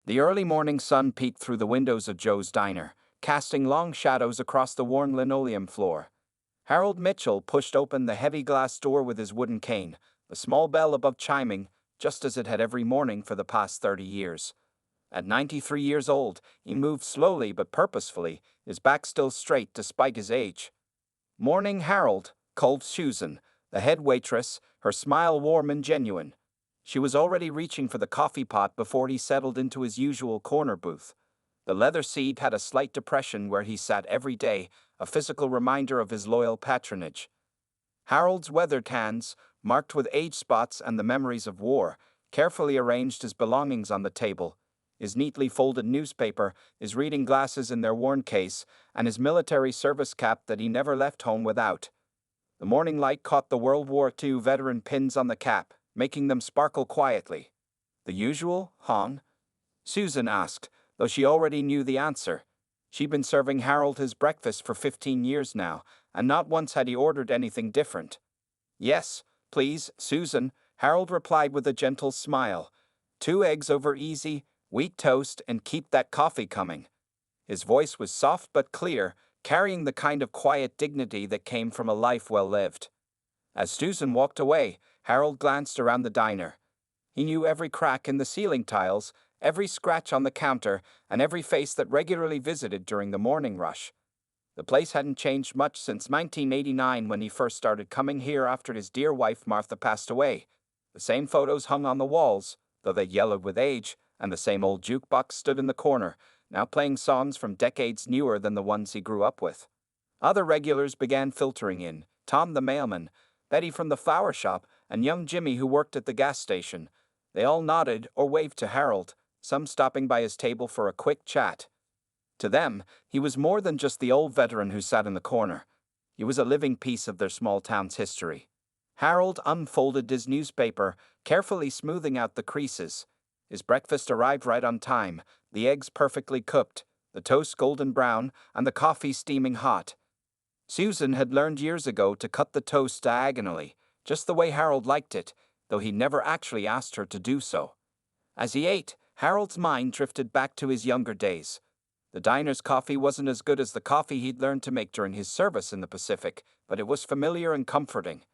The early morning sun peeked through the windows of Joe's diner, casting long shadows across the worn linoleum floor. Harold Mitchell pushed open the heavy glass door with his wooden cane, the small bell above chiming, just as it had every morning for the past 30 years. At 93 years old, he moved slowly but purposefully, his back still straight despite his age. "Morning, Harold," called Susan, the head waitress, her smile warm and genuine. She was already reaching for the coffee pot before he settled into his usual corner booth. The leather seat had a slight depression where he sat every day, a physical reminder of his loyal patronage. Harold's weathered hands, marked with age spots and the memories of war, carefully arranged his belongings on the table, his neatly folded newspaper, his reading glasses in their worn case, and his military service cap that he never left home without. The morning light caught the World War II veteran pins on the cap, making them sparkle quietly. "The usual, hon?" Susan asked, though she already knew the answer. She'd been serving Harold his breakfast for 15 years now, and not once had he ordered anything different. "Yes, please, Susan," Harold replied with a gentle smile. "2 eggs over easy, wheat toast, and keep that coffee coming." His voice was soft but clear, carrying the kind of quiet dignity that came from a life well lived. As Susan walked away, Harold glanced around the diner. He knew every crack in the ceiling tiles, every scratch on the counter, and every face that regularly visited during the morning rush. The place hadn't changed much since 1989 when he first started coming here after his dear wife Martha passed away. The same photos hung on the walls, though they yellowed with age, and the same old jukebox stood in the corner, now playing songs from decades newer than the ones he grew up with. Other regulars began filtering in: Tom the mailman, Betty from the flower shop, and young Jimmy who worked at the gas station. They all nodded or waved to Harold, some stopping by his table for a quick chat. To them, he was more than just the old veteran who sat in the corner. He was a living piece of their small town's history. Harold unfolded his newspaper, carefully smoothing out the creases. His breakfast arrived right on time, the eggs perfectly cooked, the toast golden brown, and the coffee steaming hot. Susan had learned years ago to cut the toast diagonally, just the way Harold liked it, though he never actually asked her to do so. As he ate, Harold's mind drifted back to his younger days. The diner's coffee wasn't as good as the coffee he'd learned to make during his service in the Pacific, but it was familiar and comforting.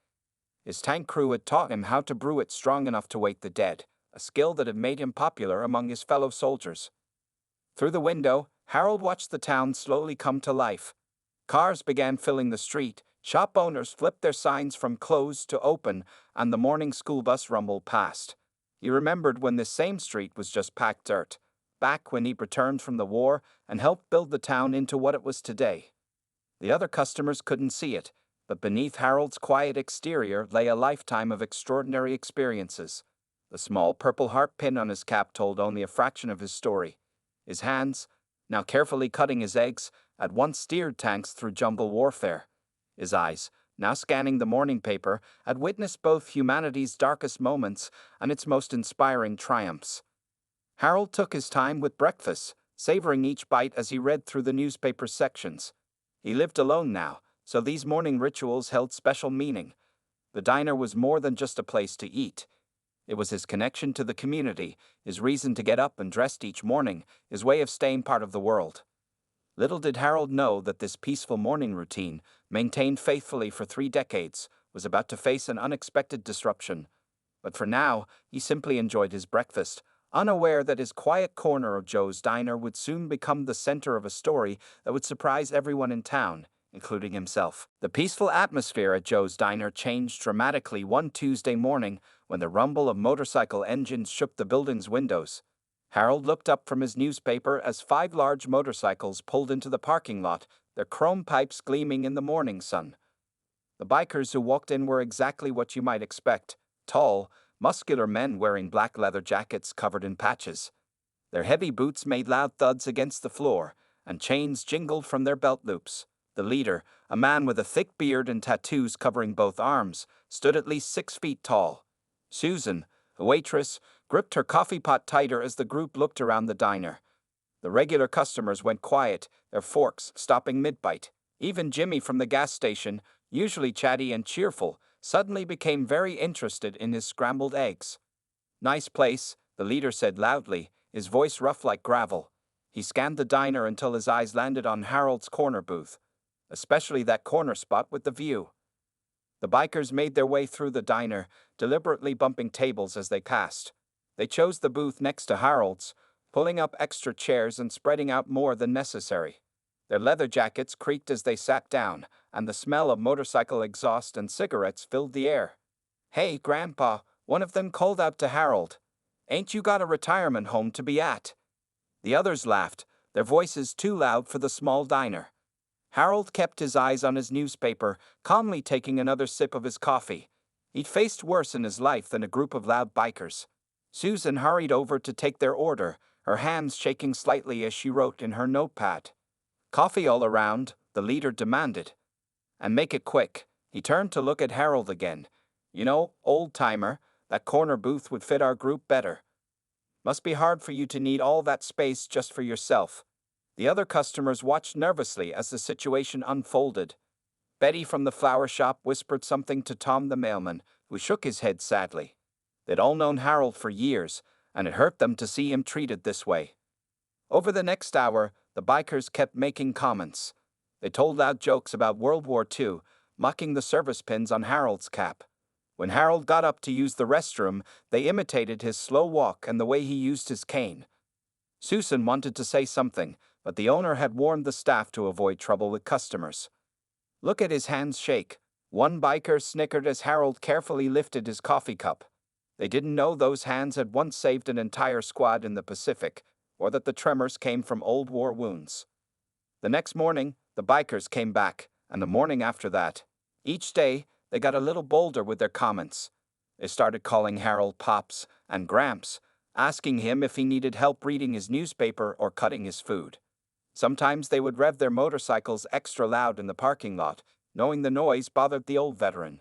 His tank crew had taught him how to brew it strong enough to wake the dead, a skill that had made him popular among his fellow soldiers. Through the window, Harold watched the town slowly come to life. Cars began filling the street, shop owners flipped their signs from closed to open, and the morning school bus rumbled past. He remembered when this same street was just packed dirt, back when he returned from the war and helped build the town into what it was today. The other customers couldn't see it, but beneath Harold's quiet exterior lay a lifetime of extraordinary experiences. The small purple heart pin on his cap told only a fraction of his story. His hands, now carefully cutting his eggs, had once steered tanks through jungle warfare. His eyes, now scanning the morning paper, had witnessed both humanity's darkest moments and its most inspiring triumphs. Harold took his time with breakfast, savoring each bite as he read through the newspaper sections. He lived alone now, so these morning rituals held special meaning. The diner was more than just a place to eat. It was his connection to the community, his reason to get up and dress each morning, his way of staying part of the world. Little did Harold know that this peaceful morning routine, maintained faithfully for 3 decades, was about to face an unexpected disruption. But for now, he simply enjoyed his breakfast, unaware that his quiet corner of Joe's diner would soon become the center of a story that would surprise everyone in town, including himself. The peaceful atmosphere at Joe's diner changed dramatically one Tuesday morning when the rumble of motorcycle engines shook the building's windows. Harold looked up from his newspaper as 5 large motorcycles pulled into the parking lot, their chrome pipes gleaming in the morning sun. The bikers who walked in were exactly what you might expect: tall, muscular men wearing black leather jackets covered in patches. Their heavy boots made loud thuds against the floor, and chains jingled from their belt loops. The leader, a man with a thick beard and tattoos covering both arms, stood at least 6 feet tall. Susan, the waitress, gripped her coffee pot tighter as the group looked around the diner. The regular customers went quiet, their forks stopping mid-bite. Even Jimmy from the gas station, usually chatty and cheerful, suddenly became very interested in his scrambled eggs. "Nice place," the leader said loudly, his voice rough like gravel. He scanned the diner until his eyes landed on Harold's corner booth, especially that corner spot with the view. The bikers made their way through the diner, deliberately bumping tables as they passed. They chose the booth next to Harold's, pulling up extra chairs and spreading out more than necessary. Their leather jackets creaked as they sat down, and the smell of motorcycle exhaust and cigarettes filled the air. "Hey, Grandpa," one of them called out to Harold. "Ain't you got a retirement home to be at?" The others laughed, their voices too loud for the small diner. Harold kept his eyes on his newspaper, calmly taking another sip of his coffee. He'd faced worse in his life than a group of loud bikers. Susan hurried over to take their order, her hands shaking slightly as she wrote in her notepad. "Coffee all around," the leader demanded. "And make it quick." He turned to look at Harold again. "You know, old-timer, that corner booth would fit our group better. Must be hard for you to need all that space just for yourself." The other customers watched nervously as the situation unfolded. Betty from the flower shop whispered something to Tom the mailman, who shook his head sadly. They'd all known Harold for years, and it hurt them to see him treated this way. Over the next hour, the bikers kept making comments. They told loud jokes about World War II, mocking the service pins on Harold's cap. When Harold got up to use the restroom, they imitated his slow walk and the way he used his cane. Susan wanted to say something, but the owner had warned the staff to avoid trouble with customers. "Look at his hands shake." One biker snickered as Harold carefully lifted his coffee cup. They didn't know those hands had once saved an entire squad in the Pacific, or that the tremors came from old war wounds. The next morning, the bikers came back, and the morning after that. Each day, they got a little bolder with their comments. They started calling Harold Pops and Gramps, asking him if he needed help reading his newspaper or cutting his food. Sometimes they would rev their motorcycles extra loud in the parking lot, knowing the noise bothered the old veteran.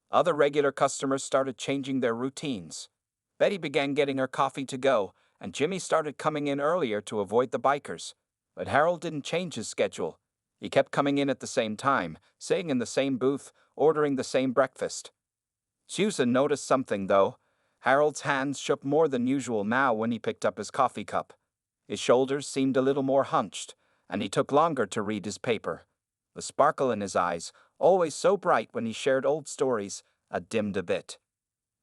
Other regular customers started changing their routines. Betty began getting her coffee to go, and Jimmy started coming in earlier to avoid the bikers. But Harold didn't change his schedule. He kept coming in at the same time, sitting in the same booth, ordering the same breakfast. Susan noticed something, though. Harold's hands shook more than usual now when he picked up his coffee cup. His shoulders seemed a little more hunched, and he took longer to read his paper. The sparkle in his eyes, always so bright when he shared old stories, had dimmed a bit.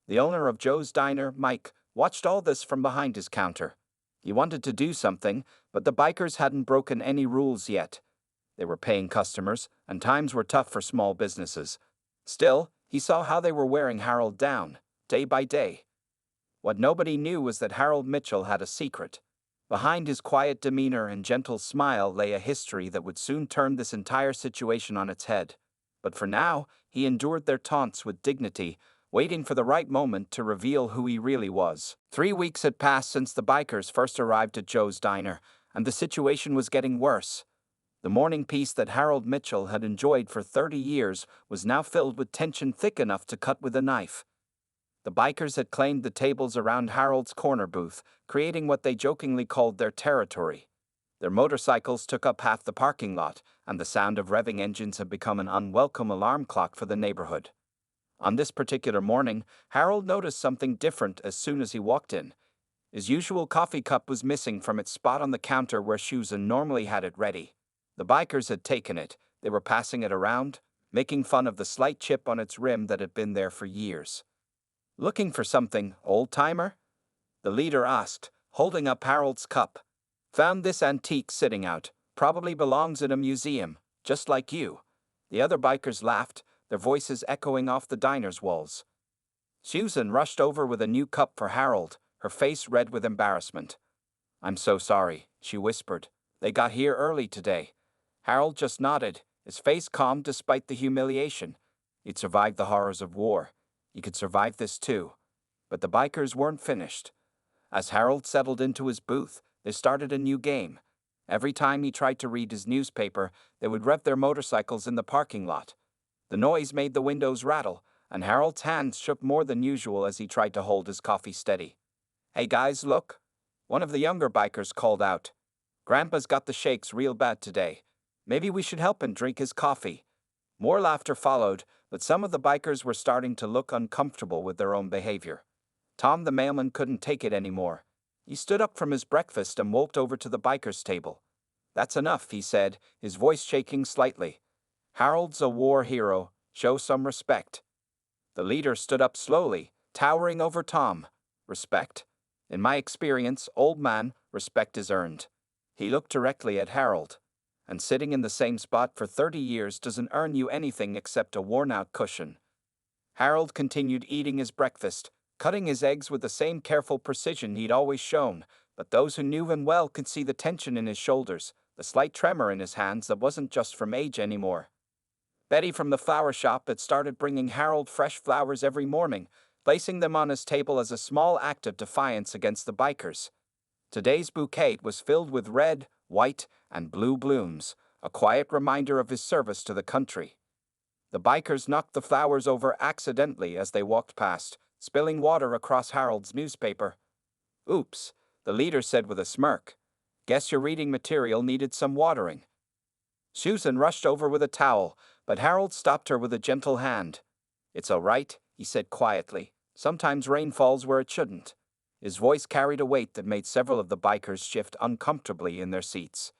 The owner of Joe's Diner, Mike, watched all this from behind his counter. He wanted to do something, but the bikers hadn't broken any rules yet. They were paying customers, and times were tough for small businesses. Still, he saw how they were wearing Harold down, day by day. What nobody knew was that Harold Mitchell had a secret. Behind his quiet demeanor and gentle smile lay a history that would soon turn this entire situation on its head. But for now, he endured their taunts with dignity, waiting for the right moment to reveal who he really was. 3 weeks had passed since the bikers first arrived at Joe's Diner, and the situation was getting worse. The morning peace that Harold Mitchell had enjoyed for 30 years was now filled with tension thick enough to cut with a knife. The bikers had claimed the tables around Harold's corner booth, creating what they jokingly called their territory. Their motorcycles took up half the parking lot, and the sound of revving engines had become an unwelcome alarm clock for the neighborhood. On this particular morning, Harold noticed something different as soon as he walked in. His usual coffee cup was missing from its spot on the counter where Susan normally had it ready. The bikers had taken it, they were passing it around, making fun of the slight chip on its rim that had been there for years. "Looking for something, old-timer?" the leader asked, holding up Harold's cup. "Found this antique sitting out, probably belongs in a museum, just like you." The other bikers laughed, their voices echoing off the diner's walls. Susan rushed over with a new cup for Harold, her face red with embarrassment. "I'm so sorry," she whispered. "They got here early today." Harold just nodded, his face calm despite the humiliation. He'd survived the horrors of war. He could survive this too. But the bikers weren't finished. As Harold settled into his booth, they started a new game. Every time he tried to read his newspaper, they would rev their motorcycles in the parking lot. The noise made the windows rattle, and Harold's hands shook more than usual as he tried to hold his coffee steady. "Hey guys, look!" one of the younger bikers called out. "Grandpa's got the shakes real bad today. Maybe we should help him drink his coffee." More laughter followed, but some of the bikers were starting to look uncomfortable with their own behavior. Tom the mailman couldn't take it anymore. He stood up from his breakfast and walked over to the biker's table. "That's enough," he said, his voice shaking slightly. "Harold's a war hero. Show some respect." The leader stood up slowly, towering over Tom. "Respect? In my experience, old man, respect is earned." He looked directly at Harold. "And sitting in the same spot for 30 years doesn't earn you anything except a worn-out cushion." Harold continued eating his breakfast, cutting his eggs with the same careful precision he'd always shown, but those who knew him well could see the tension in his shoulders, the slight tremor in his hands that wasn't just from age anymore. Betty from the flower shop had started bringing Harold fresh flowers every morning, placing them on his table as a small act of defiance against the bikers. Today's bouquet was filled with red, white, and blue blooms, a quiet reminder of his service to the country. The bikers knocked the flowers over accidentally as they walked past, spilling water across Harold's newspaper. "Oops," the leader said with a smirk. "Guess your reading material needed some watering." Susan rushed over with a towel, but Harold stopped her with a gentle hand. "It's all right," he said quietly. "Sometimes rain falls where it shouldn't." His voice carried a weight that made several of the bikers shift uncomfortably in their seats.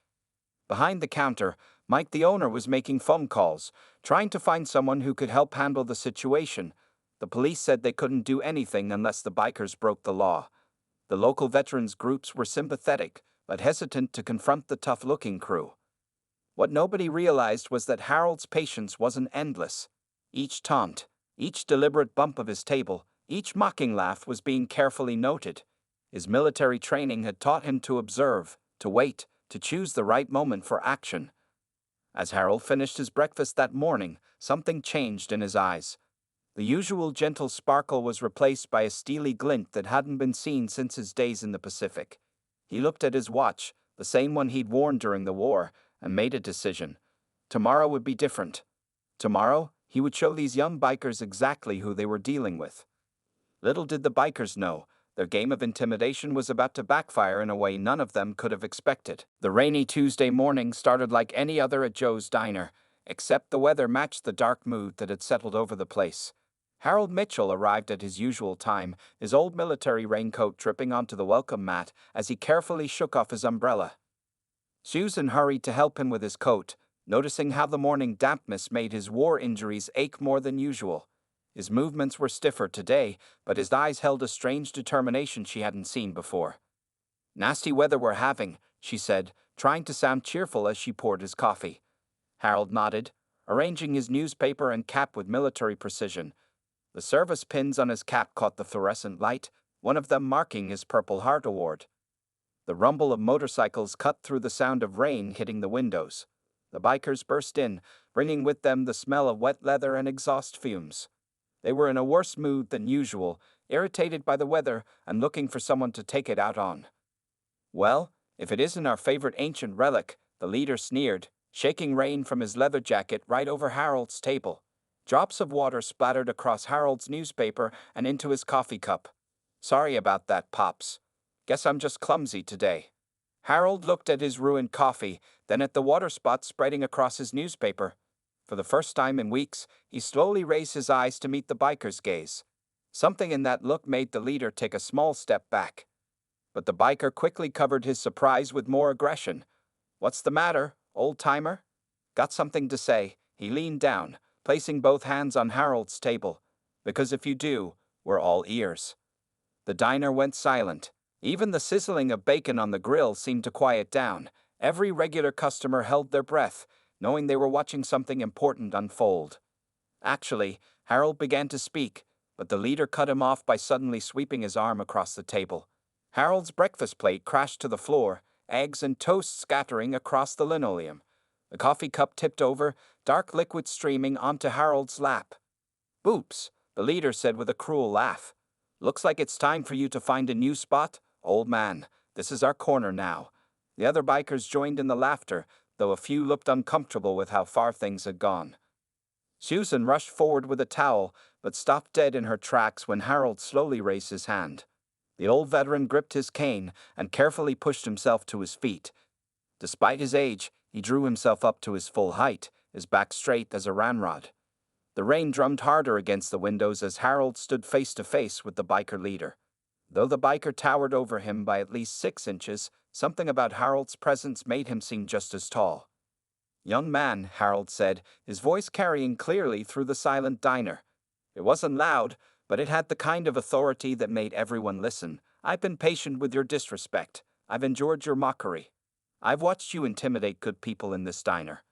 Behind the counter, Mike the owner was making phone calls, trying to find someone who could help handle the situation. The police said they couldn't do anything unless the bikers broke the law. The local veterans groups were sympathetic, but hesitant to confront the tough-looking crew. What nobody realized was that Harold's patience wasn't endless. Each taunt, each deliberate bump of his table, each mocking laugh was being carefully noted. His military training had taught him to observe, to wait, to choose the right moment for action. As Harold finished his breakfast that morning, something changed in his eyes. The usual gentle sparkle was replaced by a steely glint that hadn't been seen since his days in the Pacific. He looked at his watch, the same one he'd worn during the war, and made a decision. Tomorrow would be different. Tomorrow, he would show these young bikers exactly who they were dealing with. Little did the bikers know, their game of intimidation was about to backfire in a way none of them could have expected. The rainy Tuesday morning started like any other at Joe's Diner, except the weather matched the dark mood that had settled over the place. Harold Mitchell arrived at his usual time, his old military raincoat dripping onto the welcome mat as he carefully shook off his umbrella. Susan hurried to help him with his coat, noticing how the morning dampness made his war injuries ache more than usual. His movements were stiffer today, but his eyes held a strange determination she hadn't seen before. "Nasty weather we're having," she said, trying to sound cheerful as she poured his coffee. Harold nodded, arranging his newspaper and cap with military precision. The service pins on his cap caught the fluorescent light, one of them marking his Purple Heart Award. The rumble of motorcycles cut through the sound of rain hitting the windows. The bikers burst in, bringing with them the smell of wet leather and exhaust fumes. They were in a worse mood than usual, irritated by the weather and looking for someone to take it out on. "Well, if it isn't our favorite ancient relic," the leader sneered, shaking rain from his leather jacket right over Harold's table. Drops of water splattered across Harold's newspaper and into his coffee cup. "Sorry about that, Pops. Guess I'm just clumsy today." Harold looked at his ruined coffee, then at the water spots spreading across his newspaper. For the first time in weeks, he slowly raised his eyes to meet the biker's gaze. Something in that look made the leader take a small step back. But the biker quickly covered his surprise with more aggression. "What's the matter, old-timer?" "Got something to say." He leaned down, placing both hands on Harold's table. "Because if you do, we're all ears." The diner went silent. Even the sizzling of bacon on the grill seemed to quiet down. Every regular customer held their breath, knowing they were watching something important unfold. Actually, Harold began to speak, but the leader cut him off by suddenly sweeping his arm across the table. Harold's breakfast plate crashed to the floor, eggs and toast scattering across the linoleum. The coffee cup tipped over, dark liquid streaming onto Harold's lap. "Oops," the leader said with a cruel laugh. "Looks like it's time for you to find a new spot, old man. This is our corner now." The other bikers joined in the laughter, though a few looked uncomfortable with how far things had gone. Susan rushed forward with a towel, but stopped dead in her tracks when Harold slowly raised his hand. The old veteran gripped his cane and carefully pushed himself to his feet. Despite his age, he drew himself up to his full height, his back straight as a ramrod. The rain drummed harder against the windows as Harold stood face to face with the biker leader. Though the biker towered over him by at least 6 inches, something about Harold's presence made him seem just as tall. "Young man," Harold said, his voice carrying clearly through the silent diner. It wasn't loud, but it had the kind of authority that made everyone listen. "I've been patient with your disrespect. I've endured your mockery. I've watched you intimidate good people in this diner."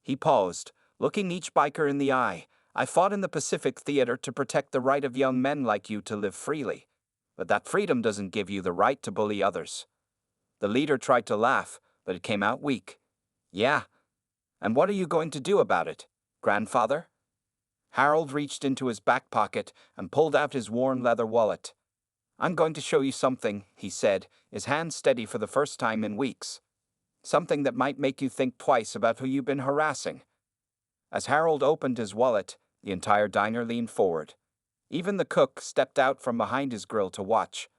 He paused, looking each biker in the eye. "I fought in the Pacific Theater to protect the right of young men like you to live freely. But that freedom doesn't give you the right to bully others." The leader tried to laugh, but it came out weak. "Yeah. And what are you going to do about it, grandfather?" Harold reached into his back pocket and pulled out his worn leather wallet. "I'm going to show you something," he said, his hand steady for the first time in weeks. "Something that might make you think twice about who you've been harassing." As Harold opened his wallet, the entire diner leaned forward. Even the cook stepped out from behind his grill to watch.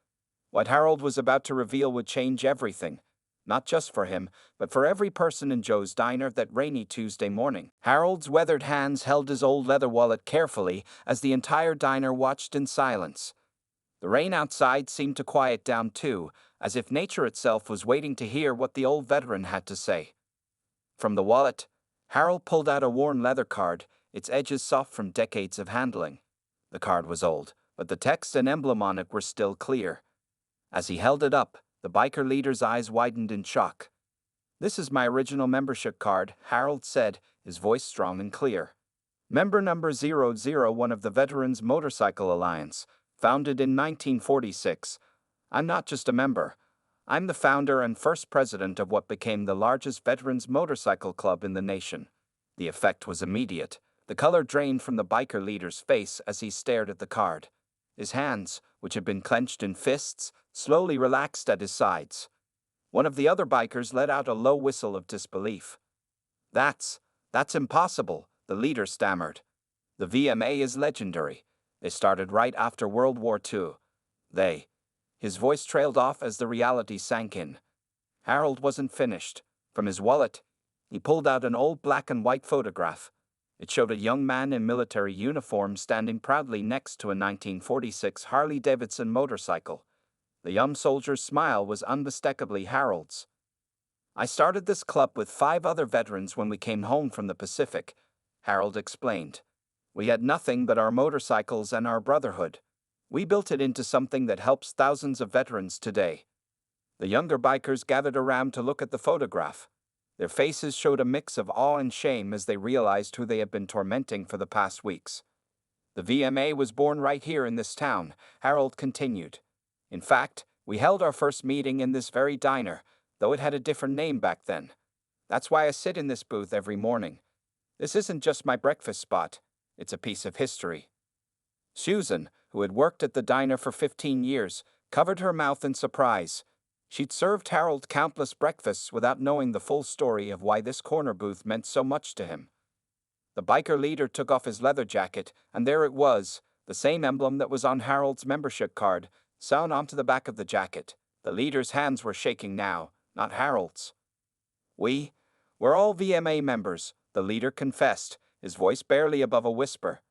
What Harold was about to reveal would change everything. Not just for him, but for every person in Joe's diner that rainy Tuesday morning. Harold's weathered hands held his old leather wallet carefully as the entire diner watched in silence. The rain outside seemed to quiet down too, as if nature itself was waiting to hear what the old veteran had to say. From the wallet, Harold pulled out a worn leather card, its edges soft from decades of handling. The card was old, but the text and emblem on it were still clear. As he held it up, the biker leader's eyes widened in shock. "This is my original membership card," Harold said, his voice strong and clear. "Member number 001 of the Veterans Motorcycle Alliance, founded in 1946. I'm not just a member. I'm the founder and first president of what became the largest veterans motorcycle club in the nation." The effect was immediate. The color drained from the biker leader's face as he stared at the card. His hands, which had been clenched in fists, slowly relaxed at his sides. One of the other bikers let out a low whistle of disbelief. That's impossible," the leader stammered. "The VMA is legendary. They started right after World War II. His voice trailed off as the reality sank in. Harold wasn't finished. From his wallet, he pulled out an old black and white photograph. It showed a young man in military uniform standing proudly next to a 1946 Harley-Davidson motorcycle. The young soldier's smile was unmistakably Harold's. "I started this club with 5 other veterans when we came home from the Pacific," Harold explained. "We had nothing but our motorcycles and our brotherhood. We built it into something that helps thousands of veterans today." The younger bikers gathered around to look at the photograph. Their faces showed a mix of awe and shame as they realized who they had been tormenting for the past weeks. "The VMA was born right here in this town," Harold continued. "In fact, we held our first meeting in this very diner, though it had a different name back then. That's why I sit in this booth every morning. This isn't just my breakfast spot, it's a piece of history." Susan, who had worked at the diner for 15 years, covered her mouth in surprise. She'd served Harold countless breakfasts without knowing the full story of why this corner booth meant so much to him. The biker leader took off his leather jacket, and there it was, the same emblem that was on Harold's membership card, sewn onto the back of the jacket. The leader's hands were shaking now, not Harold's. We're all VMA members," the leader confessed, his voice barely above a whisper.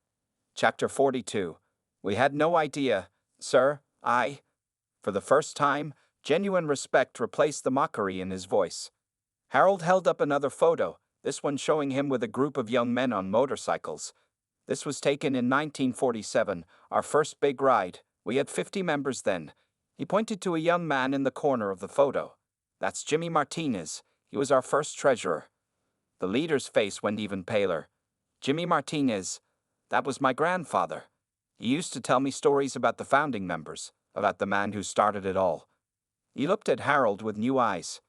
Chapter 42. "We had no idea, sir. For the first time, genuine respect replaced the mockery in his voice. Harold held up another photo, this one showing him with a group of young men on motorcycles. "This was taken in 1947, our first big ride. We had 50 members then." He pointed to a young man in the corner of the photo. "That's Jimmy Martinez. He was our first treasurer." The leader's face went even paler. "Jimmy Martinez, that was my grandfather. He used to tell me stories about the founding members, about the man who started it all." He looked at Harold with new eyes.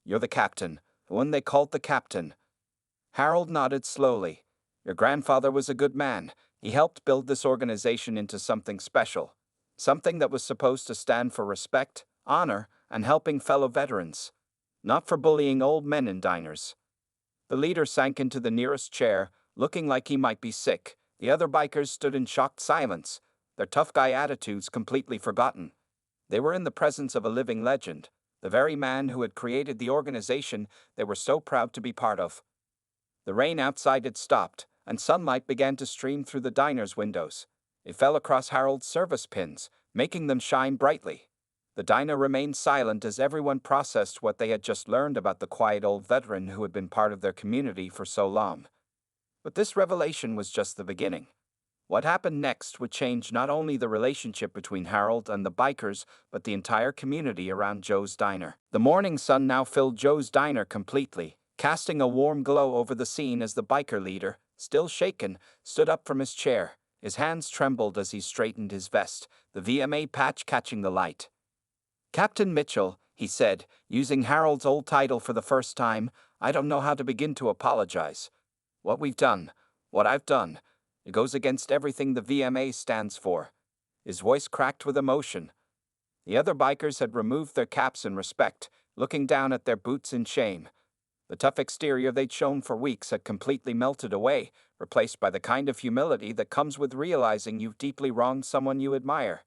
"You're the captain, the one they called the captain." Harold nodded slowly. "Your grandfather was a good man. He helped build this organization into something special. Something that was supposed to stand for respect, honor, and helping fellow veterans. Not for bullying old men in diners." The leader sank into the nearest chair, looking like he might be sick. The other bikers stood in shocked silence, their tough guy attitudes completely forgotten. They were in the presence of a living legend, the very man who had created the organization they were so proud to be part of. The rain outside had stopped, and sunlight began to stream through the diner's windows. It fell across Harold's service pins, making them shine brightly. The diner remained silent as everyone processed what they had just learned about the quiet old veteran who had been part of their community for so long. But this revelation was just the beginning. What happened next would change not only the relationship between Harold and the bikers, but the entire community around Joe's Diner. The morning sun now filled Joe's Diner completely, casting a warm glow over the scene as the biker leader, still shaken, stood up from his chair. His hands trembled as he straightened his vest, the VMA patch catching the light. "Captain Mitchell," he said, using Harold's old title for the first time, "I don't know how to begin to apologize. What we've done, what I've done, it goes against everything the VMA stands for." His voice cracked with emotion. The other bikers had removed their caps in respect, looking down at their boots in shame. The tough exterior they'd shown for weeks had completely melted away, replaced by the kind of humility that comes with realizing you've deeply wronged someone you admire.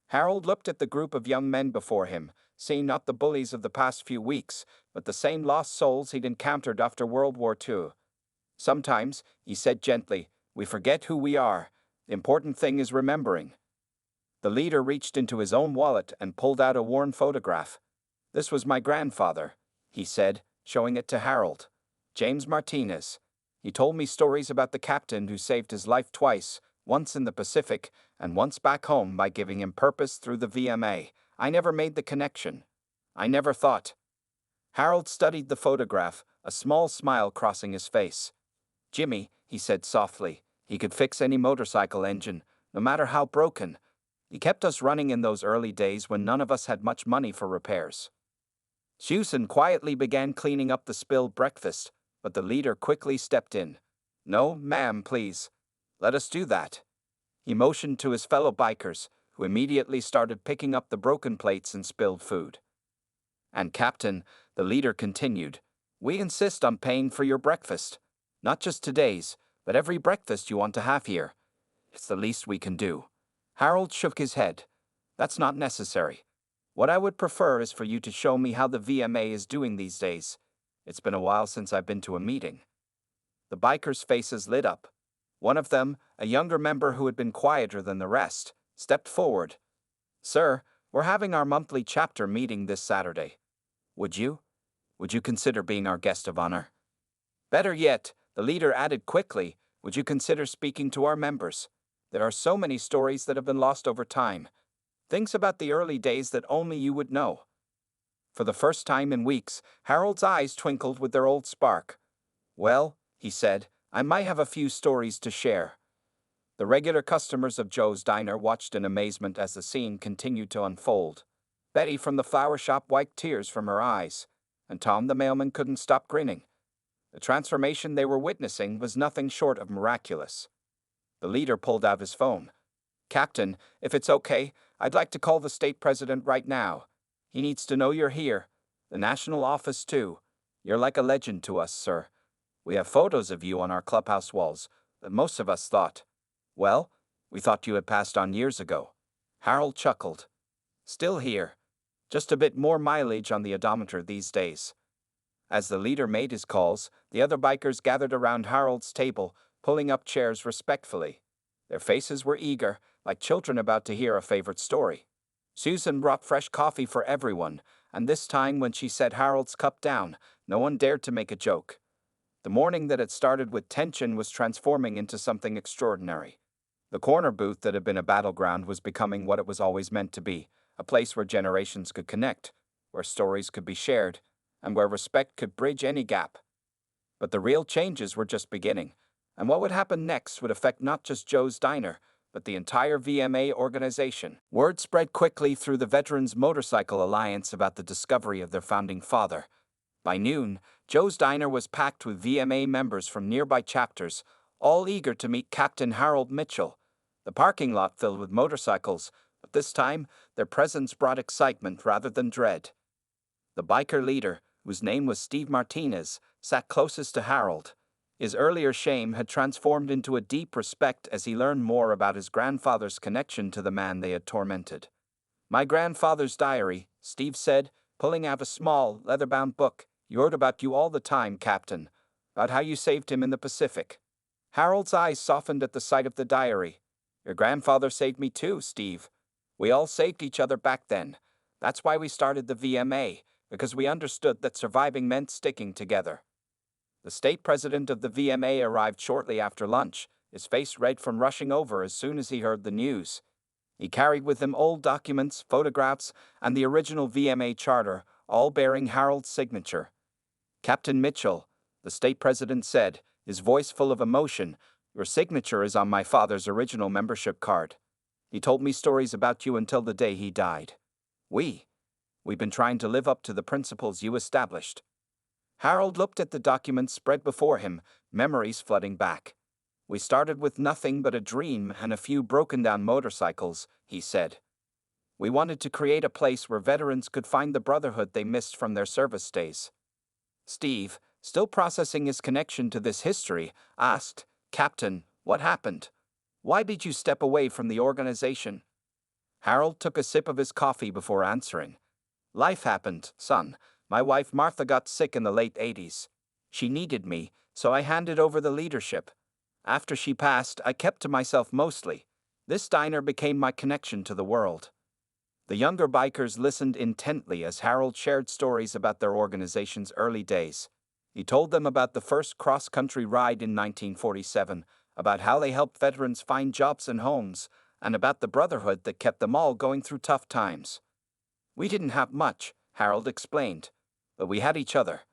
Harold looked at the group of young men before him, seeing not the bullies of the past few weeks, but the same lost souls he'd encountered after World War II. "Sometimes," he said gently, "we forget who we are. The important thing is remembering." The leader reached into his own wallet and pulled out a worn photograph. "This was my grandfather," he said, showing it to Harold. "James Martinez. He told me stories about the captain who saved his life twice, once in the Pacific and once back home by giving him purpose through the VMA. I never made the connection. I never thought." Harold studied the photograph, a small smile crossing his face. "Jimmy," he said softly, "he could fix any motorcycle engine, no matter how broken. He kept us running in those early days when none of us had much money for repairs." Susan quietly began cleaning up the spilled breakfast, but the leader quickly stepped in. "No, ma'am, please. Let us do that." He motioned to his fellow bikers, who immediately started picking up the broken plates and spilled food. "And Captain," the leader continued, "we insist on paying for your breakfast. Not just today's, but every breakfast you want to have here. It's the least we can do." Harold shook his head. "That's not necessary. What I would prefer is for you to show me how the VMA is doing these days. It's been a while since I've been to a meeting." The bikers' faces lit up. One of them, a younger member who had been quieter than the rest, stepped forward. "Sir, we're having our monthly chapter meeting this Saturday. Would you consider being our guest of honor? Better yet," the leader added quickly, "would you consider speaking to our members? There are so many stories that have been lost over time. Things about the early days that only you would know." For the first time in weeks, Harold's eyes twinkled with their old spark. "Well," he said, "I might have a few stories to share." The regular customers of Joe's Diner watched in amazement as the scene continued to unfold. Betty from the flower shop wiped tears from her eyes, and Tom the mailman couldn't stop grinning. The transformation they were witnessing was nothing short of miraculous. The leader pulled out his phone. "Captain, if it's okay, I'd like to call the state president right now. He needs to know you're here. The national office, too. You're like a legend to us, sir. We have photos of you on our clubhouse walls, but most of us thought, well, we thought you had passed on years ago." Harold chuckled. "Still here. Just a bit more mileage on the odometer these days." As the leader made his calls, the other bikers gathered around Harold's table, pulling up chairs respectfully. Their faces were eager, like children about to hear a favorite story. Susan brought fresh coffee for everyone, and this time when she set Harold's cup down, no one dared to make a joke. The morning that had started with tension was transforming into something extraordinary. The corner booth that had been a battleground was becoming what it was always meant to be, a place where generations could connect, where stories could be shared, and where respect could bridge any gap. But the real changes were just beginning, and what would happen next would affect not just Joe's Diner, but the entire VMA organization. Word spread quickly through the Veterans Motorcycle Alliance about the discovery of their founding father. By noon, Joe's Diner was packed with VMA members from nearby chapters, all eager to meet Captain Harold Mitchell. The parking lot filled with motorcycles, but this time their presence brought excitement rather than dread. The biker leader, whose name was Steve Martinez, sat closest to Harold. His earlier shame had transformed into a deep respect as he learned more about his grandfather's connection to the man they had tormented. "My grandfather's diary," Steve said, pulling out a small, leather-bound book. "He wrote about you all the time, Captain, about how you saved him in the Pacific." Harold's eyes softened at the sight of the diary. "Your grandfather saved me too, Steve. We all saved each other back then. That's why we started the VMA, because we understood that surviving meant sticking together. The state president of the VMA arrived shortly after lunch, his face red from rushing over as soon as he heard the news. He carried with him old documents, photographs, and the original VMA charter, all bearing Harold's signature. "Captain Mitchell," the state president said, his voice full of emotion, "your signature is on my father's original membership card. He told me stories about you until the day he died. We've been trying to live up to the principles you established." Harold looked at the documents spread before him, memories flooding back. "We started with nothing but a dream and a few broken-down motorcycles," he said. "We wanted to create a place where veterans could find the brotherhood they missed from their service days." Steve, still processing his connection to this history, asked, "Captain, what happened? Why did you step away from the organization?" Harold took a sip of his coffee before answering. "Life happened, son. My wife Martha got sick in the late 80s. She needed me, so I handed over the leadership. After she passed, I kept to myself mostly. This diner became my connection to the world." The younger bikers listened intently as Harold shared stories about their organization's early days. He told them about the first cross-country ride in 1947, about how they helped veterans find jobs and homes, and about the brotherhood that kept them all going through tough times. "We didn't have much," Harold explained, "but we had each other.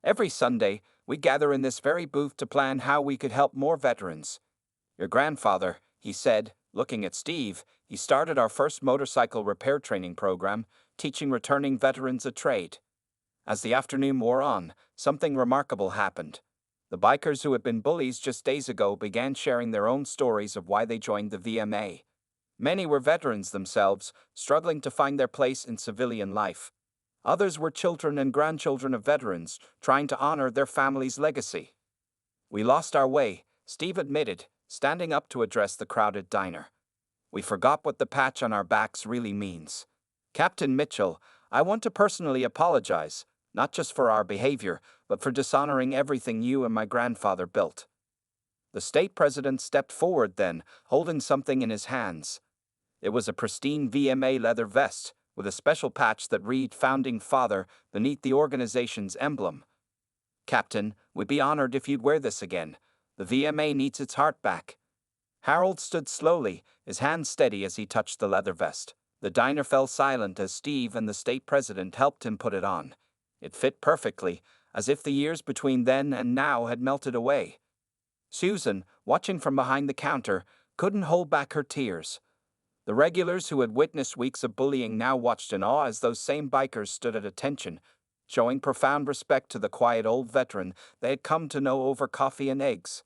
Every Sunday, we gather in this very booth to plan how we could help more veterans. Your grandfather," he said, looking at Steve, "he started our first motorcycle repair training program, teaching returning veterans a trade." As the afternoon wore on, something remarkable happened. The bikers who had been bullies just days ago began sharing their own stories of why they joined the VMA. Many were veterans themselves, struggling to find their place in civilian life. Others were children and grandchildren of veterans, trying to honor their family's legacy. "We lost our way," Steve admitted, standing up to address the crowded diner. "We forgot what the patch on our backs really means. Captain Mitchell, I want to personally apologize, not just for our behavior, but for dishonoring everything you and my grandfather built." The state president stepped forward then, holding something in his hands. It was a pristine VMA leather vest, with a special patch that read "Founding Father" beneath the organization's emblem. "Captain, we'd be honored if you'd wear this again. The VMA needs its heart back." Harold stood slowly, his hand steady as he touched the leather vest. The diner fell silent as Steve and the state president helped him put it on. It fit perfectly, as if the years between then and now had melted away. Susan, watching from behind the counter, couldn't hold back her tears. The regulars who had witnessed weeks of bullying now watched in awe as those same bikers stood at attention, showing profound respect to the quiet old veteran they had come to know over coffee and eggs.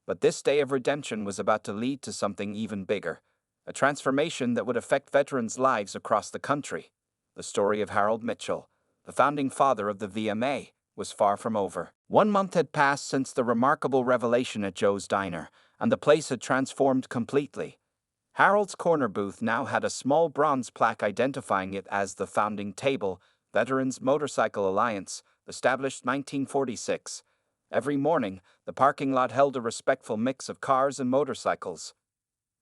But this day of redemption was about to lead to something even bigger, a transformation that would affect veterans' lives across the country. The story of Harold Mitchell, the founding father of the VMA, was far from over. 1 month had passed since the remarkable revelation at Joe's Diner, and the place had transformed completely. Harold's corner booth now had a small bronze plaque identifying it as the founding table, Veterans Motorcycle Alliance, established 1946. Every morning, the parking lot held a respectful mix of cars and motorcycles.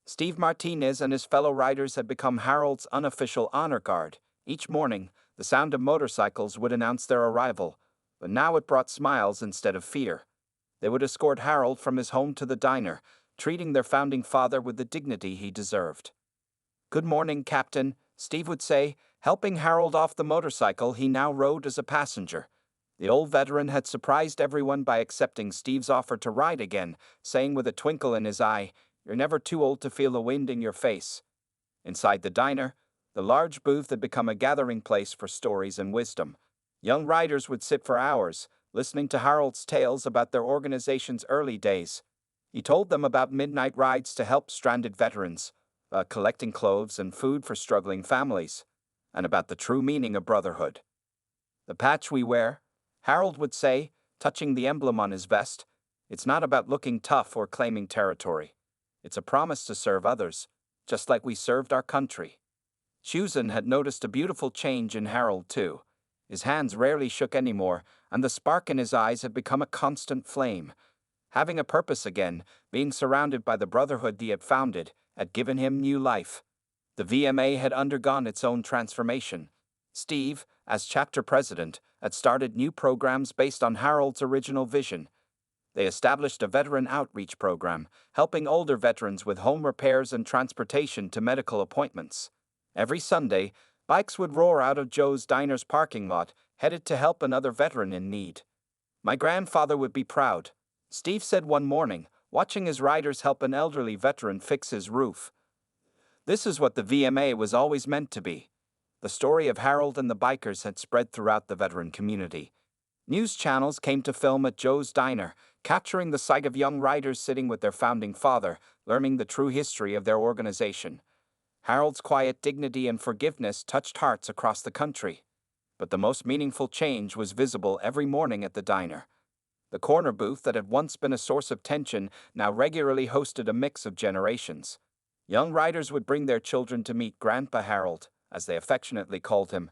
Steve Martinez and his fellow riders had become Harold's unofficial honor guard. Each morning, the sound of motorcycles would announce their arrival, but now it brought smiles instead of fear. They would escort Harold from his home to the diner, treating their founding father with the dignity he deserved. "Good morning, Captain," Steve would say, helping Harold off the motorcycle he now rode as a passenger. The old veteran had surprised everyone by accepting Steve's offer to ride again, saying with a twinkle in his eye, "You're never too old to feel the wind in your face." Inside the diner, the large booth had become a gathering place for stories and wisdom. Young riders would sit for hours, listening to Harold's tales about their organization's early days. He told them about midnight rides to help stranded veterans, about collecting clothes and food for struggling families, and about the true meaning of brotherhood. "The patch we wear," Harold would say, touching the emblem on his vest, "it's not about looking tough or claiming territory. It's a promise to serve others, just like we served our country." Susan had noticed a beautiful change in Harold, too. His hands rarely shook anymore, and the spark in his eyes had become a constant flame. Having a purpose again, being surrounded by the brotherhood he had founded, had given him new life. The VMA had undergone its own transformation. Steve, as chapter president, had started new programs based on Harold's original vision. They established a veteran outreach program, helping older veterans with home repairs and transportation to medical appointments. Every Sunday, bikes would roar out of Joe's Diner's parking lot, headed to help another veteran in need. My grandfather would be proud, Steve said one morning, watching his riders help an elderly veteran fix his roof. This is what the VMA was always meant to be. The story of Harold and the bikers had spread throughout the veteran community. News channels came to film at Joe's Diner, capturing the sight of young riders sitting with their founding father, learning the true history of their organization. Harold's quiet dignity and forgiveness touched hearts across the country. But the most meaningful change was visible every morning at the diner. The corner booth that had once been a source of tension now regularly hosted a mix of generations. Young riders would bring their children to meet Grandpa Harold, as they affectionately called him.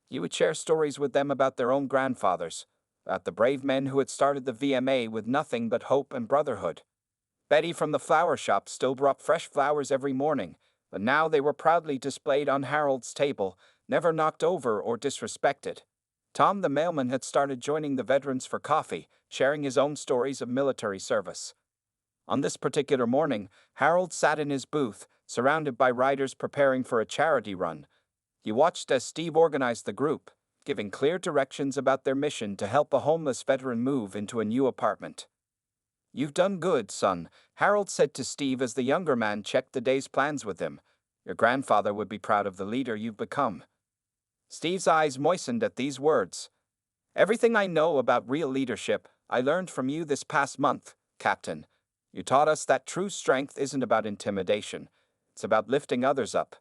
He would share stories with them about their own grandfathers, about the brave men who had started the VMA with nothing but hope and brotherhood. Betty from the flower shop still brought fresh flowers every morning, but now they were proudly displayed on Harold's table, never knocked over or disrespected. Tom the mailman had started joining the veterans for coffee, sharing his own stories of military service. On this particular morning, Harold sat in his booth, surrounded by riders preparing for a charity run. He watched as Steve organized the group, giving clear directions about their mission to help a homeless veteran move into a new apartment. "You've done good, son," Harold said to Steve as the younger man checked the day's plans with him. "Your grandfather would be proud of the leader you've become." Steve's eyes moistened at these words. "Everything I know about real leadership, I learned from you this past month, Captain. You taught us that true strength isn't about intimidation. It's about lifting others up."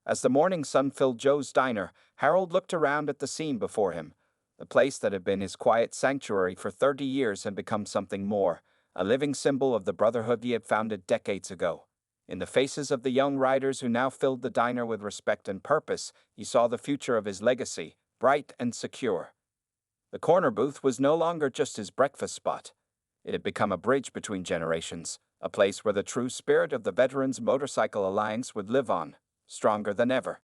As the morning sun filled Joe's Diner, Harold looked around at the scene before him. The place that had been his quiet sanctuary for 30 years had become something more, a living symbol of the brotherhood he had founded decades ago. In the faces of the young riders who now filled the diner with respect and purpose, he saw the future of his legacy, bright and secure. The corner booth was no longer just his breakfast spot. It had become a bridge between generations, a place where the true spirit of the Veterans Motorcycle Alliance would live on, stronger than ever.